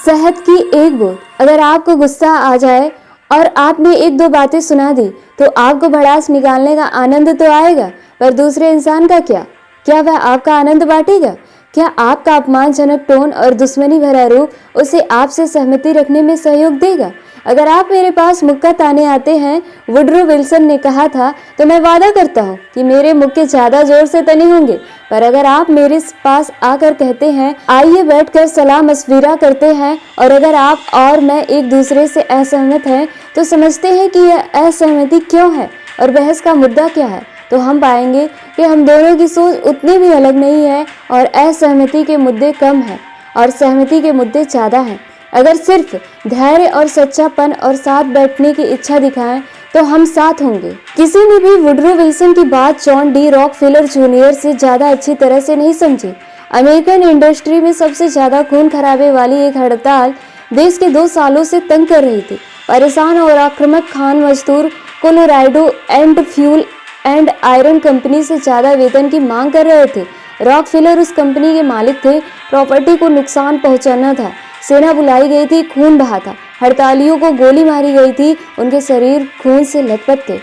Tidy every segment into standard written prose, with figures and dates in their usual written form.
शहद की एक बूंद। अगर आपको गुस्सा आ जाए और आपने एक दो बातें सुना दी तो आपको भड़ास निकालने का आनंद तो आएगा, पर दूसरे इंसान का क्या? क्या वह आपका आनंद बांटेगा? क्या आपका अपमानजनक टोन और दुश्मनी भरा रूप उसे आपसे सहमति रखने में सहयोग देगा? अगर आप मेरे पास मुक्का ताने आते हैं, वुडरो विल्सन ने कहा था, तो मैं वादा करता हूँ कि मेरे मुक्के ज्यादा जोर से तने होंगे। पर अगर आप मेरे पास आकर कहते हैं, आइए बैठकर सलाह मशविरा करते हैं, और अगर आप और मैं एक दूसरे से असहमत हैं, तो समझते हैं कि यह असहमति क्यों है और बहस का मुद्दा क्या है, तो हम पाएंगे कि हम दोनों की सोच उतनी भी अलग नहीं है और असहमति के मुद्दे कम हैं और सहमति के मुद्दे ज़्यादा हैं। अगर सिर्फ धैर्य और सच्चापन और साथ बैठने की इच्छा दिखाएं तो हम साथ होंगे। किसी ने भी वुडरो विल्सन की बात जॉन डी रॉकफेलर जूनियर से ज़्यादा अच्छी तरह से नहीं समझी। अमेरिकन इंडस्ट्री में सबसे ज़्यादा खून खराबे वाली एक हड़ताल देश के 2 सालों से तंग कर रही थी। परेशान और आक्रामक खान मजदूर Colorado and fuel and iron company से ज़्यादा वेतन की मांग कर रहे थे। रॉकफेलर उस कंपनी के मालिक थे। प्रॉपर्टी को नुकसान पहुंचाना था। सेना बुलाई गई थी, खून बहा था, हड़तालियों को गोली मारी गई थी, उनके शरीर खून से लथपथ थे।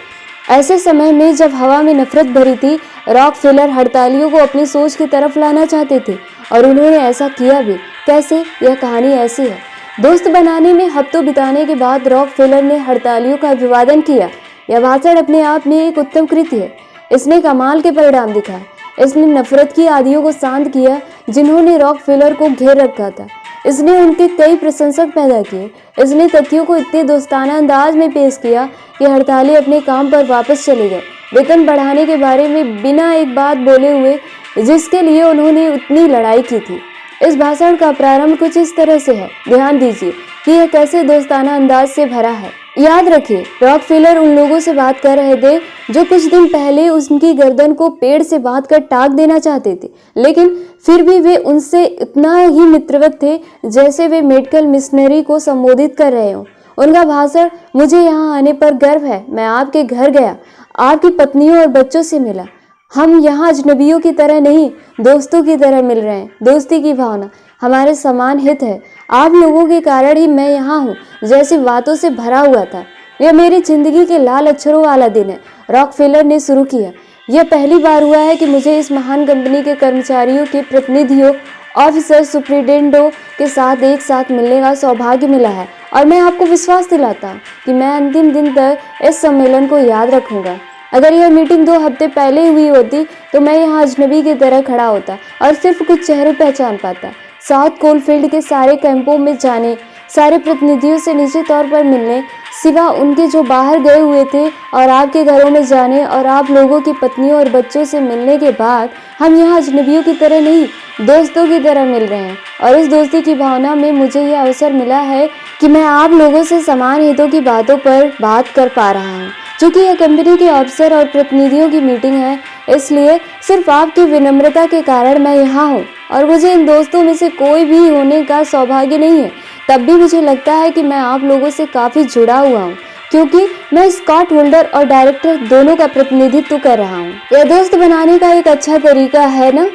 ऐसे समय में जब हवा में नफरत भरी थी, रॉकफेलर हड़तालियों को अपनी सोच की तरफ लाना चाहते थे और उन्होंने ऐसा किया भी। कैसे? यह कहानी ऐसी है। दोस्त बनाने में हफ्तों बिताने के बाद रॉकफेलर ने हड़तालियों का अभिवादन किया। यह भाषण अपने आप में एक उत्तम कृति है। इसने कमाल के परिणाम दिखाए। इसने नफरत की आंधियों को शांत किया जिन्होंने रॉकफेलर को घेर रखा था। इसने उनके कई प्रशंसक पैदा किए। इसने तथ्यों को इतने दोस्ताना अंदाज में पेश किया कि हड़ताली अपने काम पर वापस चले गए, वेतन बढ़ाने के बारे में बिना एक बात बोले हुए जिसके लिए उन्होंने उतनी लड़ाई की थी। इस भाषण का प्रारंभ कुछ इस तरह से है। ध्यान दीजिए कि यह कैसे दोस्ताना अंदाज से भरा है। याद रखिए, रॉकफेलर उन लोगों से बात कर रहे थे जो कुछ दिन पहले उनकी गर्दन को पेड़ से बांध कर टाक देना चाहते थे, लेकिन फिर भी वे उनसे इतना ही मित्रवत थे जैसे वे मेडिकल मिशनरी को संबोधित कर रहे हों। उनका भाषण, मुझे यहाँ आने पर गर्व है, मैं आपके घर गया, आपकी पत्नियों और बच्चों से मिला, हम यहाँ अजनबियों की तरह नहीं, दोस्तों की तरह मिल रहे हैं। दोस्ती की भावना, हमारे समान हित है, आप लोगों के कारण ही मैं यहाँ हूँ, जैसी बातों से भरा हुआ था। यह मेरी जिंदगी के लाल अक्षरों वाला दिन है। रॉकफेलर ने शुरू किया, यह पहली बार हुआ है कि मुझे इस महान कंपनी के कर्मचारियों के प्रतिनिधियों, ऑफिसर, सुप्रिटेंडेंटों के साथ एक साथ मिलने का सौभाग्य मिला है, और मैं आपको विश्वास दिलाता हूँ कि मैं अंतिम दिन तक इस सम्मेलन को याद रखूंगा। अगर यह मीटिंग 2 हफ्ते पहले हुई होती तो मैं यहाँ अजनबी की तरह खड़ा होता और सिर्फ कुछ चेहरे पहचान पाता। साउथ कोलफील्ड के सारे कैंपों में जाने, सारे प्रतिनिधियों से निश्चित तौर पर मिलने, सिवा उनके जो बाहर गए हुए थे, और आपके घरों में जाने और आप लोगों की पत्नियों और बच्चों से मिलने के बाद हम यहाँ अजनबियों की तरह नहीं, दोस्तों की तरह मिल रहे हैं। और इस दोस्ती की भावना में मुझे यह अवसर मिला है कि मैं आप लोगों से समान हितों की बातों पर बात कर पा रहा हूँ। चूँकि यह कंपनी के अफसर और प्रतिनिधियों की मीटिंग है, इसलिए सिर्फ आपकी विनम्रता के कारण मैं यहाँ हूँ, और मुझे इन दोस्तों में से कोई भी होने का सौभाग्य नहीं है। तब भी मुझे लगता है कि मैं आप लोगों से काफ़ी जुड़ा हुआ हूँ, क्योंकि मैं स्टॉक होल्डर और डायरेक्टर दोनों का प्रतिनिधित्व कर रहा हूँ। यह दोस्त बनाने का एक अच्छा तरीका है ना?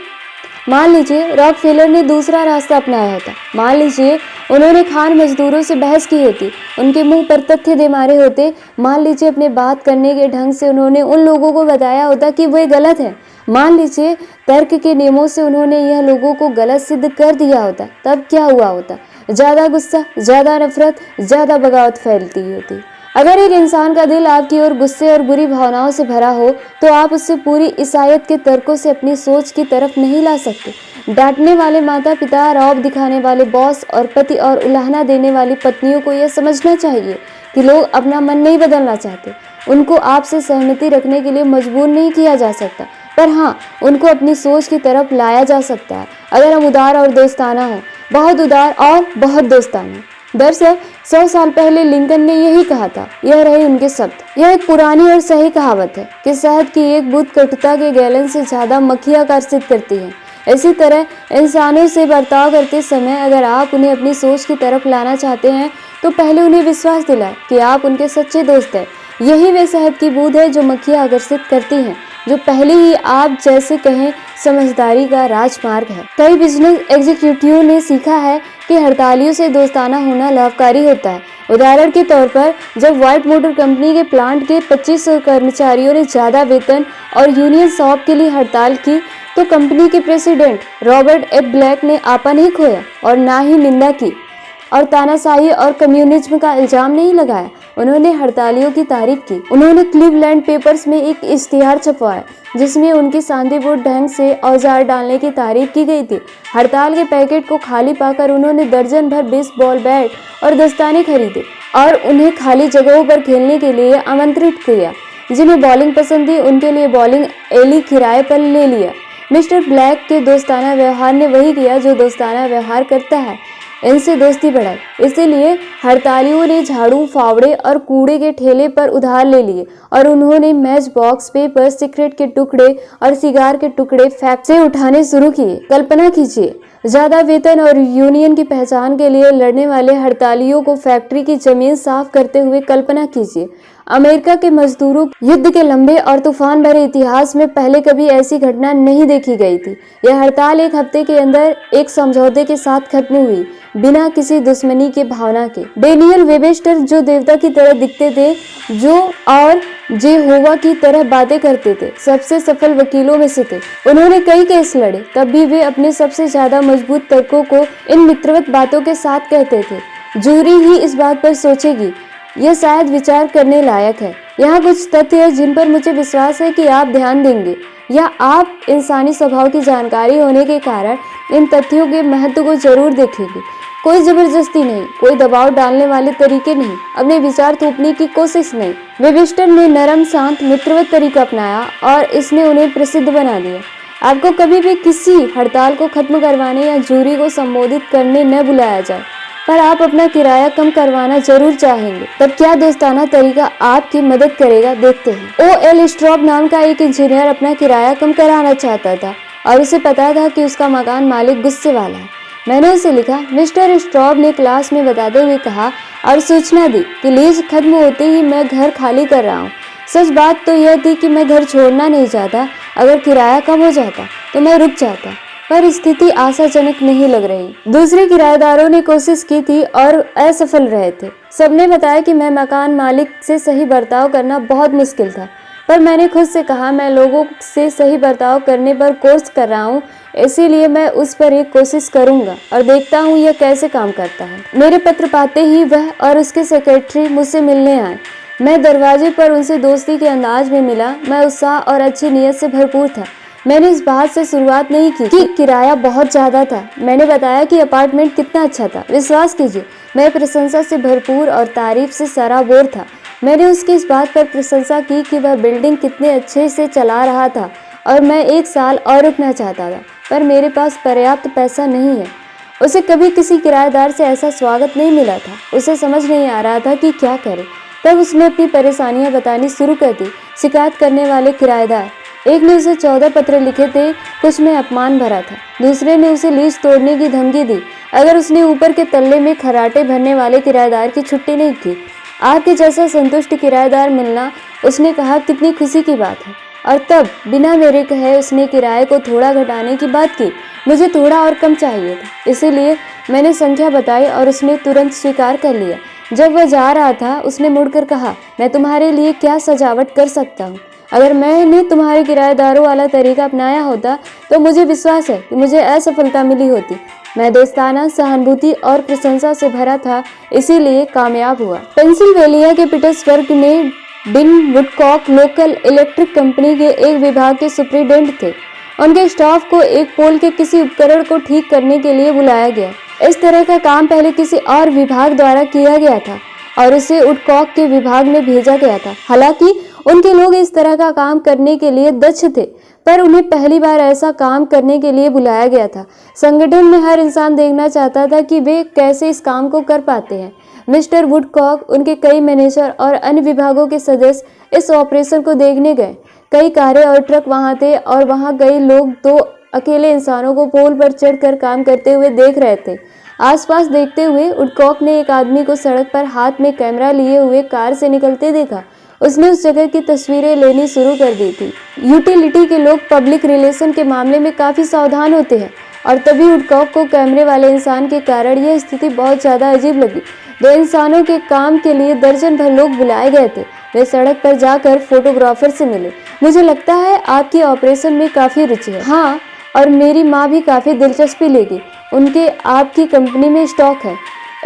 मान लीजिए रॉकफेलर ने दूसरा रास्ता अपनाया होता। मान लीजिए उन्होंने खान मजदूरों से बहस की होती, उनके मुंह पर तथ्य दे मारे होते। मान लीजिए अपने बात करने के ढंग से उन्होंने उन लोगों को बताया होता कि वे गलत है। मान लीजिए तर्क के नियमों से उन्होंने यह लोगों को गलत सिद्ध कर दिया होता। तब क्या हुआ होता? ज़्यादा गुस्सा, ज़्यादा नफरत, ज़्यादा बगावत फैलती होती। अगर एक इंसान का दिल आपकी ओर गुस्से और बुरी भावनाओं से भरा हो तो आप उससे पूरी ईसाइयत के तर्कों से अपनी सोच की तरफ नहीं ला सकते। डांटने वाले माता पिता, रौब दिखाने वाले बॉस और पति और उलाहना देने वाली पत्नियों को यह समझना चाहिए कि लोग अपना मन नहीं बदलना चाहते। उनको आपसे सहमति रखने के लिए मजबूर नहीं किया जा सकता, पर हाँ, उनको अपनी सोच की तरफ लाया जा सकता है अगर हम उदार और दोस्ताना हों, बहुत उदार और बहुत दोस्ताना। दरअसल 100 साल पहले लिंकन ने यही कहा था। यह रहे उनके शब्द। यह एक पुरानी और सही कहावत है कि शहद की एक बूंद कटुता के गैलन से ज्यादा मक्खी आकर्षित करती है। इसी तरह इंसानों से बर्ताव करते समय अगर आप उन्हें अपनी सोच की तरफ लाना चाहते हैं तो पहले उन्हें विश्वास दिलाएं कि आप उनके सच्चे दोस्त हैं। यही वे शहद की बूंद है जो मक्खियाँ आकर्षित करती हैं, जो पहले ही आप जैसे कहें समझदारी का राजमार्ग है। कई बिजनेस एग्जीक्यूटिव ने सीखा है कि कि हड़तालियों से दोस्ताना होना लाभकारी होता है। उदाहरण के तौर पर जब व्हाइट मोटर कंपनी के प्लांट के 2500 कर्मचारियों ने ज़्यादा वेतन और यूनियन शॉप के लिए हड़ताल की, तो कंपनी के प्रेसिडेंट रॉबर्ट एफ ब्लैक ने आपा नहीं खोया और ना ही निंदा की और तानाशाही और कम्युनिज्म का इल्जाम नहीं लगाया। उन्होंने हड़तालियों की तारीफ की। उन्होंने क्लीवलैंड पेपर्स में एक इश्तिहार छपवाया जिसमें उनकी शांतिपूर्ण ढंग से औजार डालने की तारीफ की गई थी। हड़ताल के पैकेट को खाली पाकर उन्होंने दर्जन भर बेसबॉल बैट और दस्ताने खरीदे और उन्हें खाली जगहों पर खेलने के लिए आमंत्रित किया। जिन्हें बॉलिंग पसंद थी उनके लिए बॉलिंग एली किराए पर ले लिया। मिस्टर ब्लैक के दोस्ताना व्यवहार ने वही किया जो दोस्ताना व्यवहार करता है, इनसे दोस्ती बढ़ाई। इसीलिए हड़तालियों ने झाड़ू, फावड़े और कूड़े के ठेले पर उधार ले लिए और उन्होंने मैच बॉक्स, पेपर, सिगरेट के टुकड़े और सिगार के टुकड़े फैक्ट्री से उठाने शुरू किए। कल्पना कीजिए, ज्यादा वेतन और यूनियन की पहचान के लिए लड़ने वाले हड़तालियों को फैक्ट्री की जमीन साफ करते हुए कल्पना कीजिए। अमेरिका के मजदूरों युद्ध के लंबे और तूफान भरे इतिहास में पहले कभी ऐसी घटना नहीं देखी गई थी। यह हड़ताल एक हफ्ते के अंदर एक समझौते के साथ खत्म हुई, बिना किसी दुश्मनी के भावना के। डेनियल वेबस्टर जो देवता की तरह दिखते थे, जो और जेहोवा की तरह बातें करते थे, सबसे सफल वकीलों में से थे। उन्होंने कई केस लड़े, तब भी वे अपने सबसे ज्यादा मजबूत तर्कों को इन मित्रवत बातों के साथ कहते थे। जूरी ही इस बात पर सोचेगी। यह शायद विचार करने लायक है। यहाँ कुछ तथ्य है जिन पर मुझे विश्वास है कि आप ध्यान देंगे, या आप इंसानी स्वभाव की जानकारी होने के कारण इन तथ्यों के महत्व को जरूर देखेंगे। कोई जबरदस्ती नहीं, कोई दबाव डालने वाले तरीके नहीं, अपने विचार थोपने की कोशिश नहीं। वेबस्टर ने नरम, शांत, मित्रवत तरीका अपनाया और इसने उन्हें प्रसिद्ध बना दिया। आपको कभी भी किसी हड़ताल को खत्म करवाने या जूरी को संबोधित करने न बुलाया जाए, पर आप अपना किराया कम करवाना जरूर चाहेंगे। तब क्या दोस्ताना तरीका आपकी मदद करेगा, देखते हैं। O.L. स्ट्रॉब नाम का एक इंजीनियर अपना किराया कम कराना चाहता था और उसे पता था कि उसका मकान मालिक गुस्से वाला है। मैंने उसे लिखा। मिस्टर स्ट्रॉब ने क्लास में बताते हुए कहा और सूचना दी कि लीज खत्म होते ही मैं घर खाली कर रहा हूँ। सच बात तो यह थी कि मैं घर छोड़ना नहीं चाहता। अगर किराया कम हो जाता तो मैं रुक जाता, पर स्थिति आशाजनक नहीं लग रही। दूसरे किराएदारों ने कोशिश की थी और असफल रहे थे। सबने बताया कि मैं मकान मालिक से सही बर्ताव करना बहुत मुश्किल था, पर मैंने खुद से कहा मैं लोगों से सही बर्ताव करने पर कोर्स कर रहा हूँ, इसीलिए मैं उस पर एक कोशिश करूंगा और देखता हूँ यह कैसे काम करता है। मेरे पत्र पाते ही वह और उसके सेक्रेटरी मुझसे मिलने आए। मैं दरवाजे पर उनसे दोस्ती के अंदाज में मिला। मैं उत्साह और अच्छी नीयत से भरपूर था। मैंने इस बात से शुरुआत नहीं की कि किराया बहुत ज्यादा था। मैंने बताया कि अपार्टमेंट कितना अच्छा था। विश्वास कीजिए, मैं प्रशंसा से भरपूर और तारीफ से सराबोर था। मैंने उसकी इस बात पर प्रशंसा की कि वह बिल्डिंग कितने अच्छे से चला रहा था और मैं 1 साल और रुकना चाहता था, पर मेरे पास पर्याप्त पैसा नहीं है। उसे कभी किसी किराएदार से ऐसा स्वागत नहीं मिला था। उसे समझ नहीं आ रहा था कि क्या करे। तब उसने अपनी परेशानियां बतानी शुरू कर दी। शिकायत करने वाले किराएदार, एक ने उसे 14 पत्र लिखे थे, कुछ में अपमान भरा था। दूसरे ने उसे लीज तोड़ने की धमकी दी अगर उसने ऊपर के तल्ले में खर्राटे भरने वाले किराएदार की छुट्टी नहीं की। आपके जैसा संतुष्ट किराएदार मिलना, उसने कहा, कितनी खुशी की बात है। और तब बिना मेरे कहे उसने किराए को थोड़ा घटाने की बात की। मुझे थोड़ा और कम चाहिए था, इसीलिए मैंने संख्या बताई और उसने तुरंत स्वीकार कर लिया। जब वह जा रहा था उसने मुड़कर कहा, मैं तुम्हारे लिए क्या सजावट कर सकता हूँ। अगर मैंने तुम्हारे किराएदारों वाला तरीका अपनाया होता तो मुझे विश्वास है कि मुझे असफलता मिली होती। मैं दोस्ताना, सहानुभूति और प्रशंसा से भरा था, इसीलिए कामयाब हुआ। पेंसिल्वेनिया के पिट्सबर्ग में डिन वुडकॉक लोकल इलेक्ट्रिक कंपनी के एक विभाग के सुप्रिटेंडेंट थे। उनके स्टाफ को एक पोल के किसी उपकरण को ठीक करने के लिए बुलाया गया। इस तरह का काम पहले किसी और विभाग द्वारा किया गया था और उसे वुडकॉक के विभाग में भेजा गया था। हालांकि उनके लोग इस तरह का काम करने के लिए दक्ष थे, पर उन्हें पहली बार ऐसा काम करने के लिए बुलाया गया था। संगठन में हर इंसान देखना चाहता था कि वे कैसे इस काम को कर पाते हैं। मिस्टर वुडकॉक, उनके कई मैनेजर और अन्य विभागों के सदस्य इस ऑपरेशन को देखने गए। कई कारें और ट्रक वहां थे और वहां कई लोग 2 अकेले इंसानों को पोल पर चढ़कर काम करते हुए देख रहे थे। आसपास देखते हुए वुडकॉक ने एक आदमी को सड़क पर हाथ में कैमरा लिए हुए कार से निकलते देखा। उसने उस जगह की तस्वीरें लेनी शुरू कर दी थी। यूटिलिटी के लोग पब्लिक रिलेशन के मामले में काफी सावधान होते हैं और तभी वुडकॉक को कैमरे वाले इंसान के कारण यह स्थिति बहुत ज़्यादा अजीब लगी। 2 इंसानों के काम के लिए दर्जन भर लोग बुलाए गए थे। वे सड़क पर जाकर फोटोग्राफर से मिले। मुझे लगता है आपकी ऑपरेशन में काफ़ी रुचि है। हाँ, और मेरी माँ भी काफ़ी दिलचस्पी लेगी। उनके आपकी कंपनी में स्टॉक है।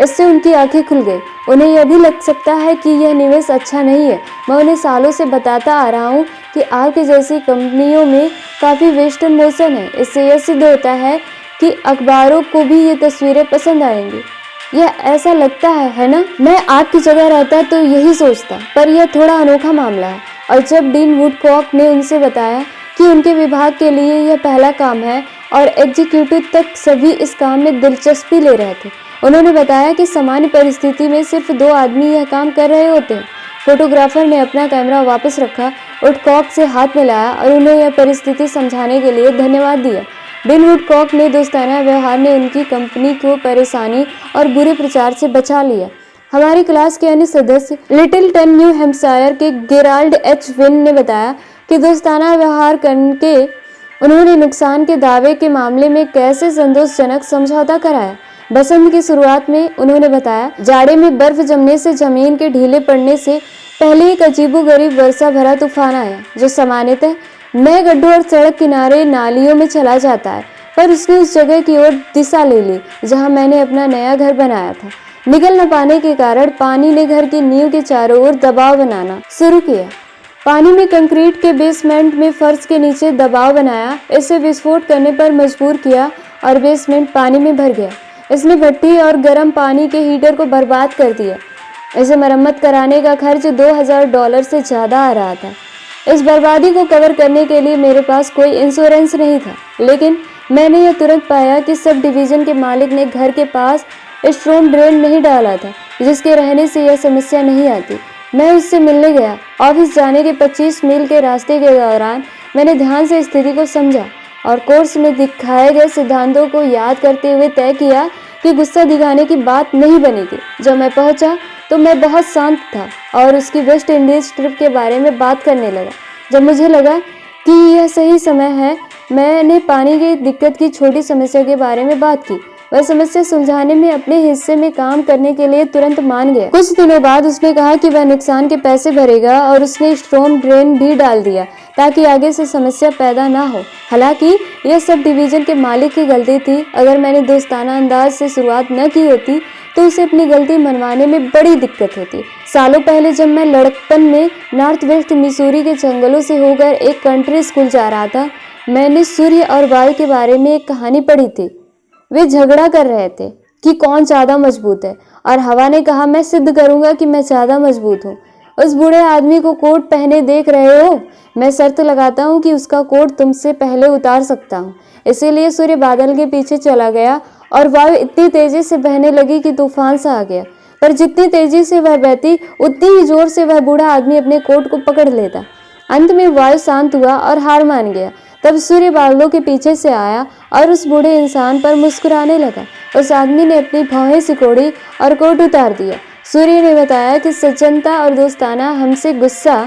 इससे उनकी आंखें खुल गई। उन्हें यह भी लग सकता है कि यह निवेश अच्छा नहीं है। मैं उन्हें सालों से बताता आ रहा हूँ कि आपके जैसी कंपनियों में काफ़ी वेस्टर्न मोशन है। इससे यह सिद्ध होता है कि अखबारों को भी ये तस्वीरें पसंद आएंगी। यह ऐसा लगता है ना? मैं आपकी जगह रहता तो यही सोचता, पर यह थोड़ा अनोखा मामला है। और जब डीन वुडकॉक ने उनसे बताया कि उनके विभाग के लिए यह पहला काम है और एग्जीक्यूटिव तक सभी इस काम में दिलचस्पी ले रहे थे, उन्होंने बताया कि सामान्य परिस्थिति में सिर्फ 2 आदमी यह काम कर रहे होते हैं। फोटोग्राफर ने अपना कैमरा वापस रखा, वुडकॉक से हाथ मिलाया और उन्हें यह परिस्थिति समझाने के लिए धन्यवाद दिया। डीन वुडकॉक ने दोस्ताना व्यवहार ने उनकी कंपनी को परेशानी और बुरे प्रचार से बचा लिया। हमारी क्लास के अन्य सदस्य लिटिलटन न्यू हैम्पशायर के गेराल्ड एच विन ने बताया कि दोस्ताना व्यवहार करके उन्होंने नुकसान के दावे के मामले में कैसे संतोषजनक समझौता कराया। बसंत की शुरुआत में उन्होंने बताया, जाड़े में बर्फ जमने से जमीन के ढीले पड़ने से पहले एक अजीबोगरीब वर्षा भरा तूफान आया जो सामान्यतः नए गड्ढों और सड़क किनारे नालियों में चला जाता है, पर उसने उस जगह की ओर दिशा ले ली जहां मैंने अपना नया घर बनाया था। निकल न पाने के कारण पानी ने घर की नींव के चारों ओर दबाव बनाना शुरू किया। पानी में कंक्रीट के बेसमेंट में फर्श के नीचे दबाव बनाया, इसे विस्फोट करने पर मजबूर किया और बेसमेंट पानी में भर गया। इसने भट्टी और गर्म पानी के हीटर को बर्बाद कर दिया। इसे मरम्मत कराने का खर्च $2000 से ज़्यादा आ रहा था। इस बर्बादी को कवर करने के लिए मेरे पास कोई इंश्योरेंस नहीं था, लेकिन मैंने यह तुरंत पाया कि सब डिवीज़न के मालिक ने घर के पास स्टॉर्म ड्रेन नहीं डाला था, जिसके रहने से यह समस्या नहीं आती। मैं उससे मिलने गया। ऑफिस जाने के 25 मील के रास्ते के दौरान मैंने ध्यान से स्थिति को समझा और कोर्स में दिखाए गए सिद्धांतों को याद करते हुए तय किया कि गुस्सा दिखाने की बात नहीं बनेगी। जब मैं पहुंचा तो मैं बहुत शांत था और उसकी वेस्ट इंडीज ट्रिप के बारे में बात करने लगा। जब मुझे लगा कि यह सही समय है, मैंने पानी की दिक्कत की छोटी समस्या के बारे में बात की। वह समस्या सुलझाने में अपने हिस्से में काम करने के लिए तुरंत मान गया। कुछ दिनों बाद उसने कहा कि वह नुकसान के पैसे भरेगा और उसने स्टॉर्म ड्रेन भी डाल दिया ताकि आगे से समस्या पैदा ना हो। हालांकि यह सब डिवीजन के मालिक की गलती थी। अगर मैंने दोस्ताना अंदाज से शुरुआत न की होती तो उसे अपनी गलती मनवाने में बड़ी दिक्कत होती। सालों पहले जब मैं लड़कपन में नॉर्थ वेस्ट मिसूरी के जंगलों से होकर एक कंट्री स्कूल जा रहा था, मैंने सूर्य और वायु के बारे में एक कहानी पढ़ी थी। वे झगड़ा कर रहे थे कि कौन ज़्यादा मजबूत है और हवा ने कहा, मैं सिद्ध करूंगा कि मैं ज़्यादा मजबूत हूँ। उस बूढ़े आदमी को कोट पहने देख रहे हो? मैं शर्त लगाता हूँ कि उसका कोट तुमसे पहले उतार सकता हूँ। इसीलिए सूर्य बादल के पीछे चला गया और वायु इतनी तेजी से बहने लगी कि तूफान सा आ गया। पर जितनी तेजी से वह बहती उतनी ही जोर से वह बूढ़ा आदमी अपने कोट को पकड़ लेता। अंत में वायु शांत हुआ और हार मान गया। तब सूर्य बादलों के पीछे से आया और उस बूढ़े इंसान पर मुस्कुराने लगा। उस आदमी ने अपनी भौहें सिकोड़ी और कोट उतार दिया। सूर्य ने बताया कि सज्जनता और दोस्ताना हमसे गुस्सा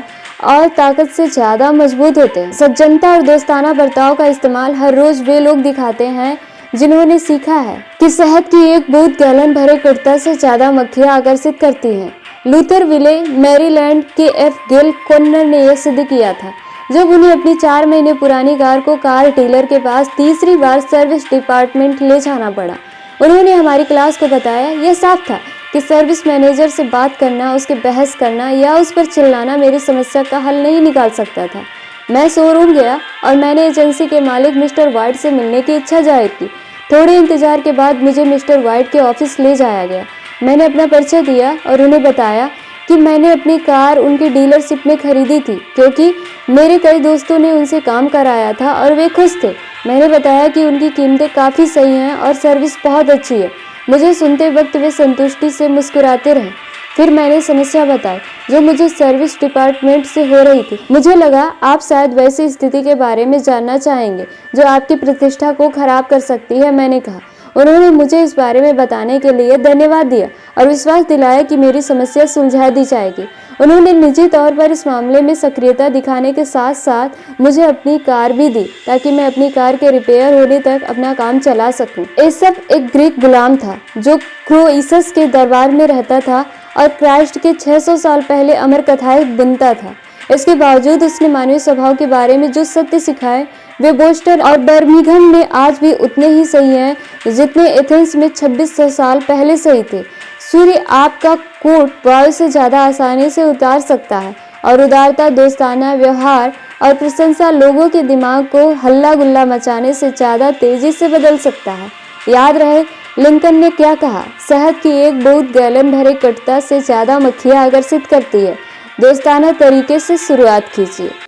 और ताकत से ज़्यादा मजबूत होते हैं। सज्जनता और दोस्ताना बर्ताव का इस्तेमाल हर रोज वे लोग दिखाते हैं जिन्होंने सीखा है कि शहद की एक बूंद गैलन भरे कुर्ता से ज़्यादा मक्खियाँ आकर्षित करती हैं। लूथर विले, मैरीलैंड के एफ गेल कॉर्नर ने यह सिद्ध किया था जब उन्हें अपनी 4 महीने पुरानी कार को कार डीलर के पास तीसरी बार सर्विस डिपार्टमेंट ले जाना पड़ा। उन्होंने हमारी क्लास को बताया, यह साफ था कि सर्विस मैनेजर से बात करना, उसके बहस करना या उस पर चिल्लाना मेरी समस्या का हल नहीं निकाल सकता था। मैं शोरूम गया और मैंने एजेंसी के मालिक मिस्टर वाइट से मिलने की इच्छा जाहिर की। थोड़े इंतजार के बाद मुझे मिस्टर वाइट के ऑफिस ले जाया गया। मैंने अपना परिचय दिया और उन्हें बताया कि मैंने अपनी कार उनकी डीलरशिप में खरीदी थी क्योंकि मेरे कई दोस्तों ने उनसे काम कराया था और वे खुश थे। मैंने बताया कि उनकी कीमतें काफ़ी सही हैं और सर्विस बहुत अच्छी है। मुझे सुनते वक्त वे संतुष्टि से मुस्कुराते रहे। फिर मैंने समस्या बताई जो मुझे सर्विस डिपार्टमेंट से हो रही थी। मुझे लगा आप शायद वैसी स्थिति के बारे में जानना चाहेंगे जो आपकी प्रतिष्ठा को खराब कर सकती है, मैंने कहा। उन्होंने मुझे इस बारे में बताने के लिए धन्यवाद दिया और विश्वास दिलाया कि मेरी समस्या सुलझा दी जाएगी। उन्होंने निजी तौर पर इस मामले में सक्रियता दिखाने के साथ साथ मुझे अपनी कार भी दी ताकि मैं अपनी कार के रिपेयर होने तक अपना काम चला सकूं। एसप एक ग्रीक गुलाम था जो क्रोइसस के दरबार में रहता था और क्राइस्ट के 600 साल पहले अमर कथाएं बुनता था। इसके बावजूद उसने मानवीय स्वभाव के बारे में जो सत्य सिखाए वे बोस्टन और बर्मिंघम में आज भी उतने ही सही हैं जितने एथेंस में 2600 साल पहले सही थे। सूर्य आपका कोट वायु से ज्यादा आसानी से उतार सकता है और उदारता, दोस्ताना व्यवहार और प्रशंसा लोगों के दिमाग को हल्ला गुल्ला मचाने से ज्यादा तेजी से बदल सकता है। याद रहे लिंकन ने क्या कहा, शहद की एक बूंद गैलन भरे कटुता से ज्यादा मक्खियां आकर्षित करती है। दोस्ताना तरीके से शुरुआत कीजिए।